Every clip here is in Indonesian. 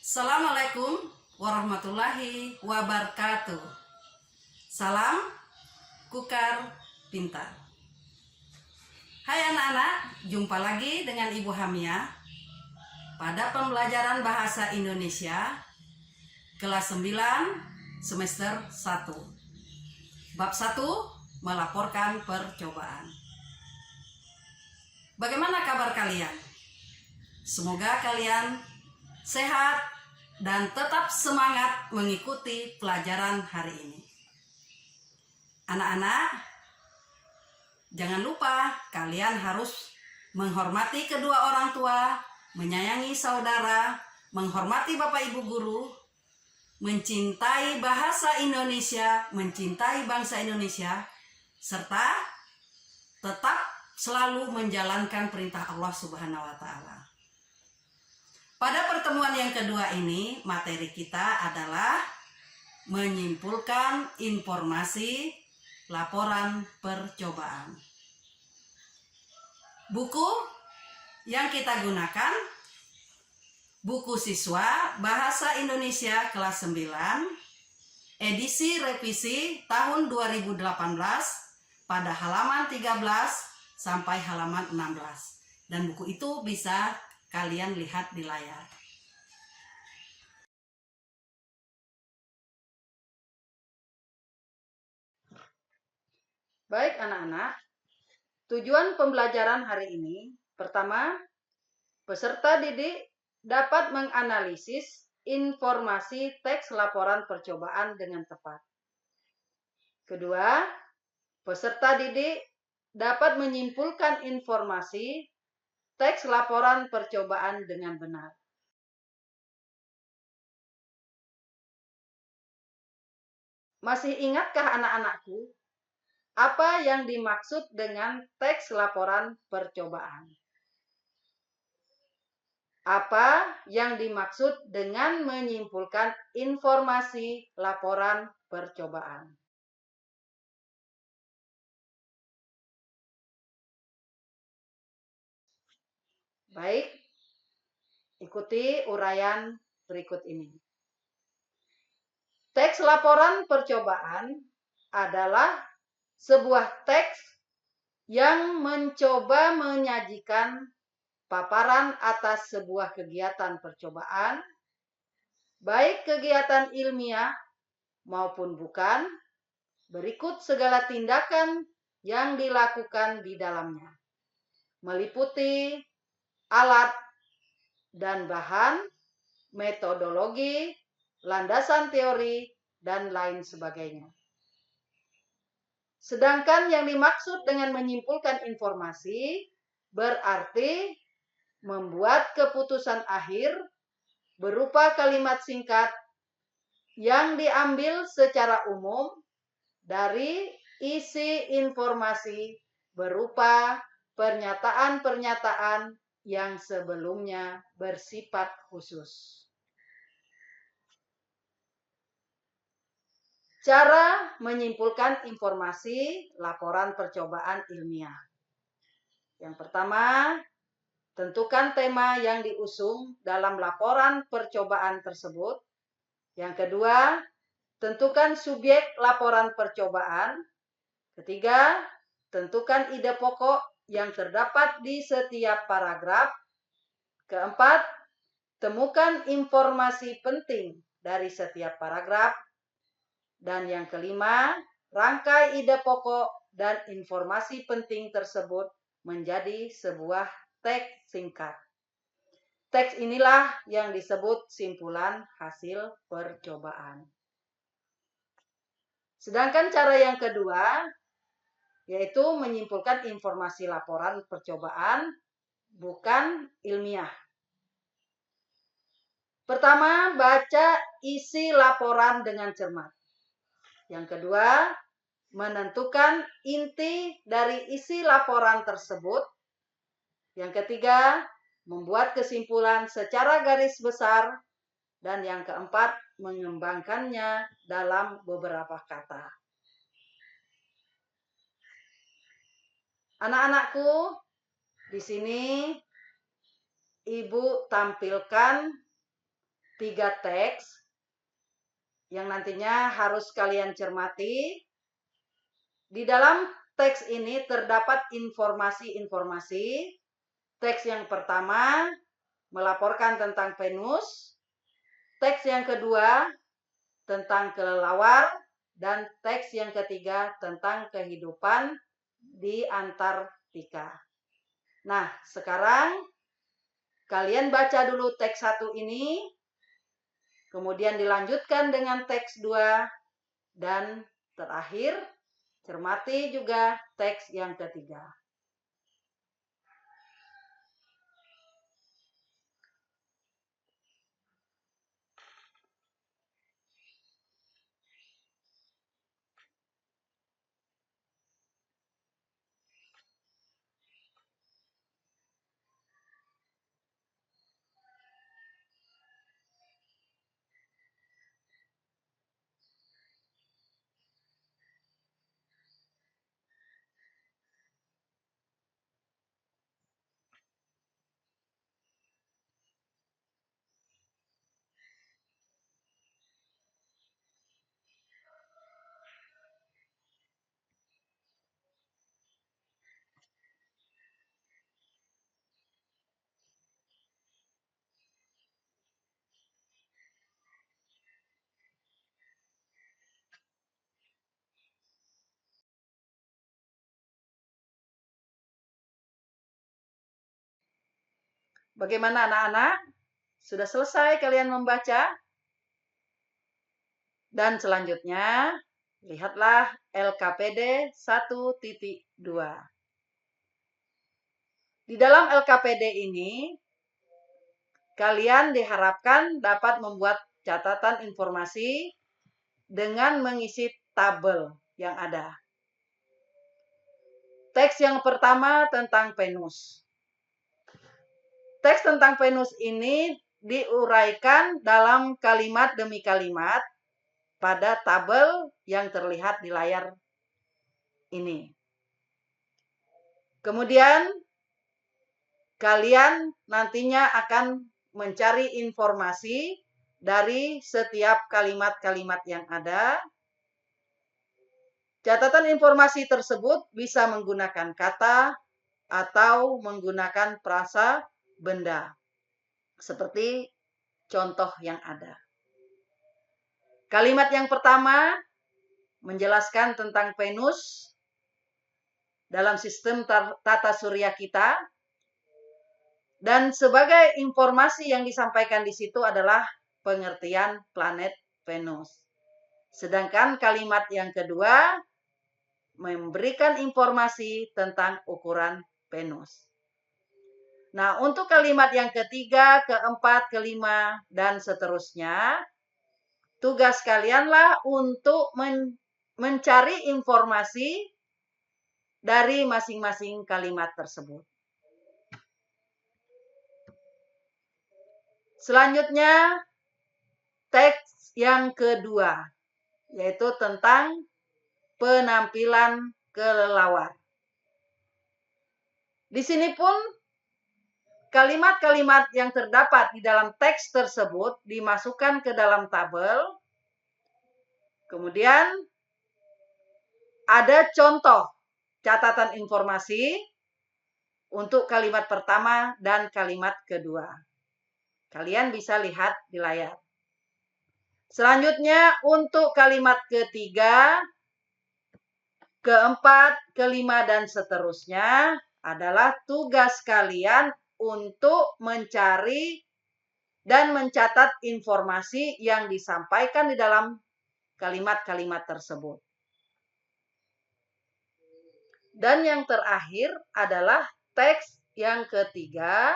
Assalamualaikum warahmatullahi wabarakatuh. Salam Kukar Pintar. Hai anak-anak, jumpa lagi dengan Ibu Hamia pada pembelajaran Bahasa Indonesia kelas 9 semester 1. Bab 1, melaporkan percobaan. Bagaimana kabar kalian? Semoga kalian sehat dan tetap semangat mengikuti pelajaran hari ini. Anak-anak, jangan lupa kalian harus menghormati kedua orang tua, menyayangi saudara, menghormati Bapak Ibu guru, mencintai bahasa Indonesia, mencintai bangsa Indonesia, serta tetap selalu menjalankan perintah Allah Subhanahu wa Ta'ala. Pada pertemuan yang kedua ini, materi kita adalah menyimpulkan informasi laporan percobaan. Buku yang kita gunakan, buku siswa Bahasa Indonesia kelas 9, edisi revisi tahun 2018 pada halaman 13 sampai halaman 16. Dan buku itu bisa kalian lihat di layar. Baik anak-anak, tujuan pembelajaran hari ini, pertama, peserta didik dapat menganalisis informasi teks laporan percobaan dengan tepat. Kedua, peserta didik dapat menyimpulkan informasi teks laporan percobaan dengan benar. Masih ingatkah anak-anakku apa yang dimaksud dengan teks laporan percobaan? Apa yang dimaksud dengan menyimpulkan informasi laporan percobaan? Baik, ikuti uraian berikut ini. Teks laporan percobaan adalah sebuah teks yang mencoba menyajikan paparan atas sebuah kegiatan percobaan, baik kegiatan ilmiah maupun bukan, berikut segala tindakan yang dilakukan di dalamnya, meliputi alat dan bahan, metodologi, landasan teori, dan lain sebagainya. Sedangkan yang dimaksud dengan menyimpulkan informasi berarti membuat keputusan akhir berupa kalimat singkat yang diambil secara umum dari isi informasi berupa pernyataan-pernyataan yang sebelumnya bersifat khusus. Cara menyimpulkan informasi laporan percobaan ilmiah. Yang pertama, tentukan tema yang diusung dalam laporan percobaan tersebut. Yang kedua, tentukan subjek laporan percobaan. Ketiga, tentukan ide pokok yang terdapat di setiap paragraf. Keempat, temukan informasi penting dari setiap paragraf. Dan yang kelima, rangkai ide pokok dan informasi penting tersebut menjadi sebuah teks singkat. Teks inilah yang disebut simpulan hasil percobaan. Sedangkan cara yang kedua, yaitu menyimpulkan informasi laporan percobaan bukan ilmiah. Pertama, baca isi laporan dengan cermat. Yang kedua, menentukan inti dari isi laporan tersebut. Yang ketiga, membuat kesimpulan secara garis besar. Dan yang keempat, mengembangkannya dalam beberapa kata. Anak-anakku, di sini Ibu tampilkan 3 teks yang nantinya harus kalian cermati. Di dalam teks ini terdapat informasi-informasi. Teks yang pertama melaporkan tentang Venus. Teks yang kedua tentang kelelawar. Dan teks yang ketiga tentang kehidupan di Antartika. Nah, sekarang kalian baca dulu teks 1 ini. Kemudian dilanjutkan dengan teks 2. Dan terakhir, cermati juga teks yang ketiga. Bagaimana anak-anak? Sudah selesai kalian membaca? Dan selanjutnya, lihatlah LKPD 1.2. Di dalam LKPD ini, kalian diharapkan dapat membuat catatan informasi dengan mengisi tabel yang ada. Teks yang pertama tentang Venus. Teks tentang Venus ini diuraikan dalam kalimat demi kalimat pada tabel yang terlihat di layar ini. Kemudian, kalian nantinya akan mencari informasi dari setiap kalimat-kalimat yang ada. Catatan informasi tersebut bisa menggunakan kata atau menggunakan frasa benda, seperti contoh yang ada. Kalimat yang pertama menjelaskan tentang Venus dalam sistem tata surya kita. Dan sebagai informasi yang disampaikan di situ adalah pengertian planet Venus. Sedangkan kalimat yang kedua memberikan informasi tentang ukuran Venus. Nah, untuk kalimat yang ketiga, keempat, kelima, dan seterusnya, tugas kalianlah untuk mencari informasi dari masing-masing kalimat tersebut. Selanjutnya, teks yang kedua, yaitu tentang penampilan kelelawar. Di sini pun kalimat-kalimat yang terdapat di dalam teks tersebut dimasukkan ke dalam tabel. Kemudian ada contoh catatan informasi untuk kalimat pertama dan kalimat kedua. Kalian bisa lihat di layar. Selanjutnya untuk kalimat ketiga, keempat, kelima, dan seterusnya adalah tugas kalian untuk mencari dan mencatat informasi yang disampaikan di dalam kalimat-kalimat tersebut. Dan yang terakhir adalah teks yang ketiga,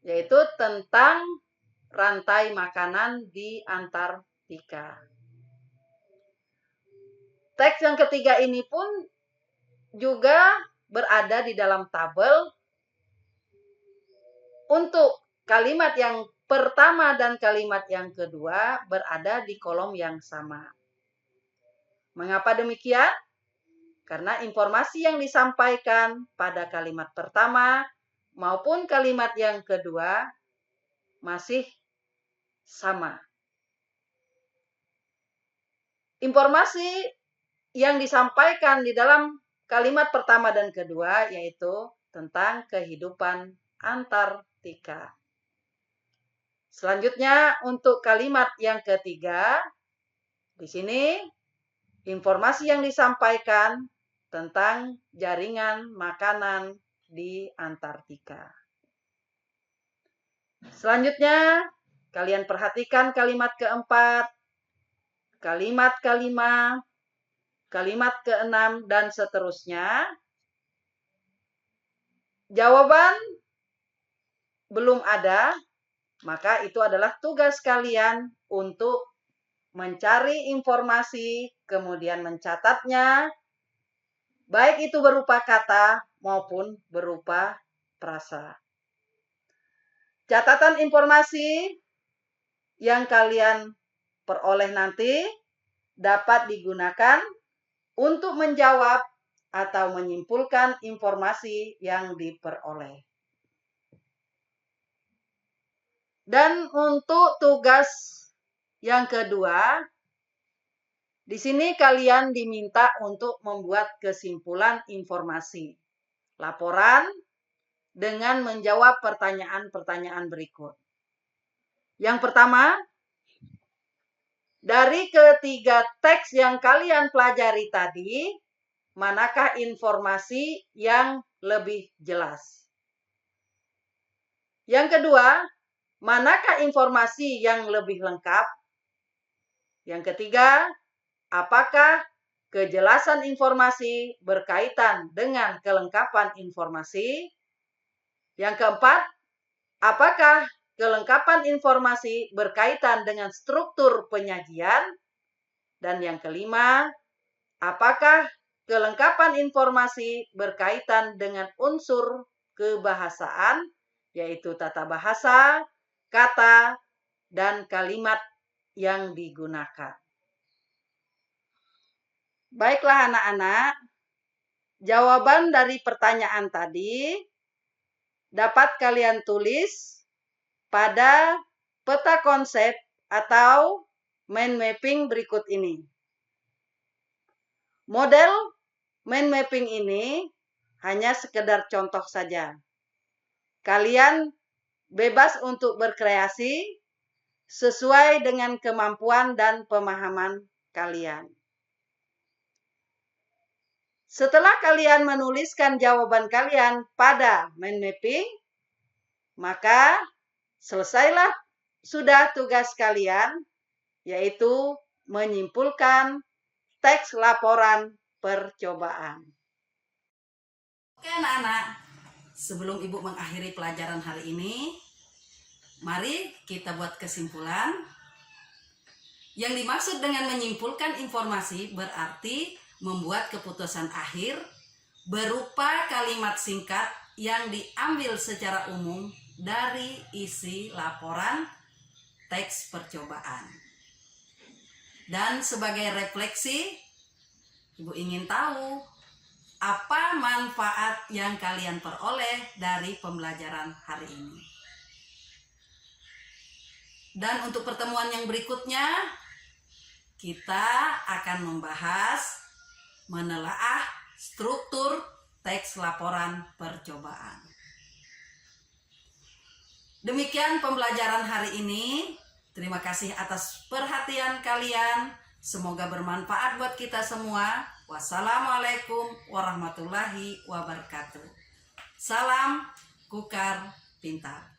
yaitu tentang rantai makanan di Antartika. Teks yang ketiga ini pun juga berada di dalam tabel. Untuk kalimat yang pertama dan kalimat yang kedua berada di kolom yang sama. Mengapa demikian? Karena informasi yang disampaikan pada kalimat pertama maupun kalimat yang kedua masih sama. Informasi yang disampaikan di dalam kalimat pertama dan kedua yaitu tentang kehidupan Antartika. Selanjutnya untuk kalimat yang ketiga, di sini informasi yang disampaikan tentang jaringan makanan di Antartika. Selanjutnya, kalian perhatikan kalimat keempat, kalimat kelima, kalimat keenam, dan seterusnya. Jawaban belum ada, maka itu adalah tugas kalian untuk mencari informasi, kemudian mencatatnya, baik itu berupa kata maupun berupa frasa. Catatan informasi yang kalian peroleh nanti dapat digunakan untuk menjawab atau menyimpulkan informasi yang diperoleh. Dan untuk tugas yang kedua, di sini kalian diminta untuk membuat kesimpulan informasi, laporan dengan menjawab pertanyaan-pertanyaan berikut. Yang pertama, dari ketiga teks yang kalian pelajari tadi, manakah informasi yang lebih jelas? Yang kedua, manakah informasi yang lebih lengkap? Yang ketiga, apakah kejelasan informasi berkaitan dengan kelengkapan informasi? Yang keempat, apakah kelengkapan informasi berkaitan dengan struktur penyajian? Dan yang kelima, apakah kelengkapan informasi berkaitan dengan unsur kebahasaan, yaitu tata bahasa, kata, dan kalimat yang digunakan. Baiklah anak-anak, jawaban dari pertanyaan tadi dapat kalian tulis pada peta konsep atau mind mapping berikut ini. Model mind mapping ini hanya sekedar contoh saja. Kalian bebas untuk berkreasi sesuai dengan kemampuan dan pemahaman kalian. Setelah kalian menuliskan jawaban kalian pada mind mapping, maka selesailah sudah tugas kalian, yaitu menyimpulkan teks laporan percobaan. Oke anak-anak, sebelum Ibu mengakhiri pelajaran hari ini, mari kita buat kesimpulan. Yang dimaksud dengan menyimpulkan informasi berarti membuat keputusan akhir berupa kalimat singkat yang diambil secara umum dari isi laporan teks percobaan. Dan sebagai refleksi, Ibu ingin tahu apa manfaat yang kalian peroleh dari pembelajaran hari ini. Dan untuk pertemuan yang berikutnya, kita akan membahas menelaah struktur teks laporan percobaan. Demikian pembelajaran hari ini. Terima kasih atas perhatian kalian. Semoga bermanfaat buat kita semua. Wassalamualaikum warahmatullahi wabarakatuh. Salam Kukar Pintar.